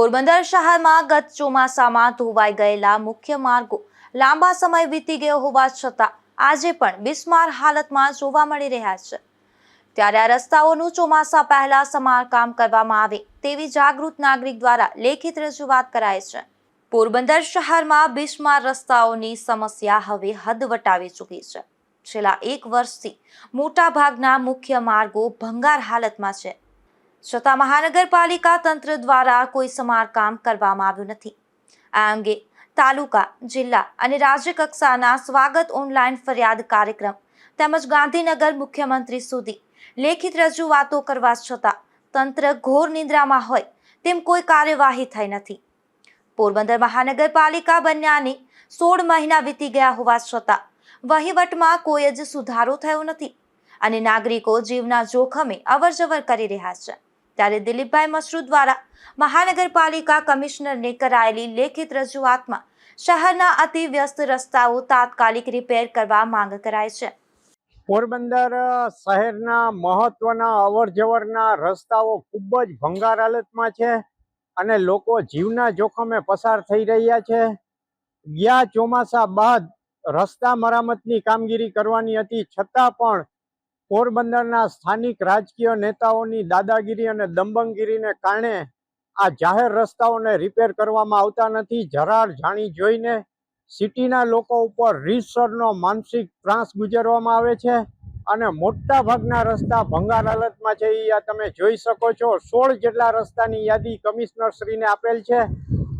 પોરબંદર શહેરમાં ગત ચોમાસામાં ધોવાઈ ગયેલા મુખ્ય માર્ગો લાંબા સમય વીતી ગયો હોવા છતાં આજે પણ બિસ્માર હાલતમાં જોવા મળી રહ્યા છે। ત્યારે આ રસ્તાઓનું ચોમાસા પહેલા સમારકામ કરવામાં આવે તેવી જાગૃત નાગરિક દ્વારા લેખિત રજૂઆત કરાઈ છે। પોરબંદર શહેરમાં બિસ્માર રસ્તાઓની સમસ્યા હવે હદ વટાવી ચૂકી છે। છેલ્લા 1 વર્ષથી મોટા ભાગના મુખ્ય માર્ગો ભંગાર હાલતમાં છે, છતાં મહાનગરપાલિકા તંત્ર દ્વારા કોઈ સમારકામ કરવામાં આવ્યું નથી। આ અંગે તાલુકા, જિલ્લા અને રાજ્ય કક્ષાના સ્વાગત ઓનલાઈન ફરિયાદ કાર્યક્રમ તેમજ ગાંધીનગર મુખ્યમંત્રી સુધી લેખિત રજૂઆતો કરવા છતાં તંત્ર ઘોર નિદ્રામાં હોય તેમ કોઈ કાર્યવાહી થઈ નથી। પોરબંદર મહાનગરપાલિકા બન્યાને 16 મહિના વીતી ગયા હોવા છતાં વહીવટમાં કોઈ જ સુધારો થયો નથી અને નાગરિકો જીવના જોખમે અવરજવર કરી રહ્યા છે। ત્યારે દિલીપભાઈ મશરૂ દ્વારા મહાનગરપાલિકા કમિશનરને કરાયેલી લેખિત રજૂઆતમાં શહેરના અતિ વ્યસ્ત રસ્તાઓ તાત્કાલિક રિપેર કરવા માંગ કરાઈ છે। પોરબંદર શહેરના મહત્વના અવરજવરના રસ્તાઓ ખૂબ જ ભંગાર હાલતમાં છે અને લોકો જીવના જોખમે પસાર થઈ રહ્યા છે। ગયા ચોમાસા બાદ રસ્તા મરામતની કામગીરી કરવાની હતી, છતાં પણ પોરબંદરના સ્થાનિક રાજકીય નેતાઓની દાદાગીરી અને દબંગગીરીને કારણે આ જાહેર રસ્તાઓને રિપેર કરવામાં આવતા નથી। જરા જાણી જોઈને સિટીના લોકો ઉપર રીતસરનો માનસિક ત્રાસ ગુજારવામાં આવે છે અને મોટા ભાગના રસ્તા ભંગાર હાલતમાં છે। એ તમે જોઈ શકો છો। 16 જેટલા રસ્તાની યાદી કમિશનર શ્રીને આપેલ છે,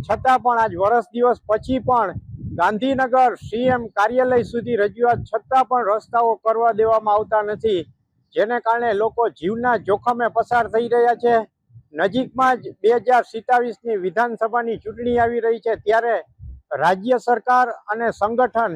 છતાં પણ આજ વર્ષ દિવસ પછી પણ ગાંધીનગર સીએમ કાર્યાલય સુધી રજૂઆત છતાં પણ રસ્તાઓ કરવા દેવામાં આવતા નથી, જેને કારણે લોકો જીવના જોખમે પસાર થઈ રહ્યા છે। નજીકમાં જ 2027ની વિધાનસભાની ચૂંટણી આવી રહી છે, ત્યારે રાજ્ય સરકાર અને સંગઠન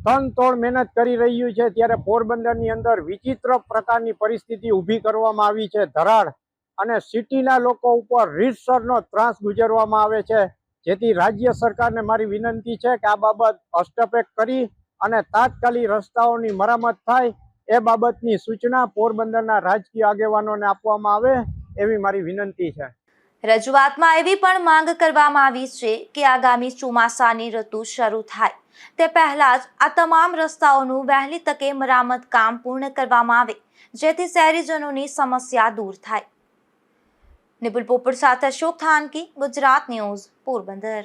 તનતોડ મહેનત કરી રહ્યું છે, ત્યારે પોરબંદરની અંદર વિચિત્ર પ્રકારની પરિસ્થિતિ ઊભી કરવામાં આવી છે। ધરાડ અને સિટીના લોકો ઉપર રીતસરનો ત્રાસ ગુજારવામાં આવે છે, જેથી રાજ્ય સરકારને મારી વિનંતી છે કે આ બાબત હસ્તક્ષેપ કરી અને તાત્કાલિક રસ્તાઓની મરામત થાય એ બાબતની સૂચના પોરબંદરના રાજકીય આગેવાનોને આપવામાં આવે એવી મારી વિનંતી છે। રજૂઆતમાં એવી પણ માંગ કરવામાં આવી છે કે આગામી ચોમાસાની ઋતુ શરૂ થાય તે પહેલા જ આ તમામ રસ્તાઓનું વહેલી તકે મરામત કામ પૂર્ણ કરવામાં આવે, જેથી શહેરીજનોની સમસ્યા દૂર થાય। નિપુલ પોપટ સાથે અશોક થાનકી, ગુજરાત ન્યૂઝ, પોરબંદર।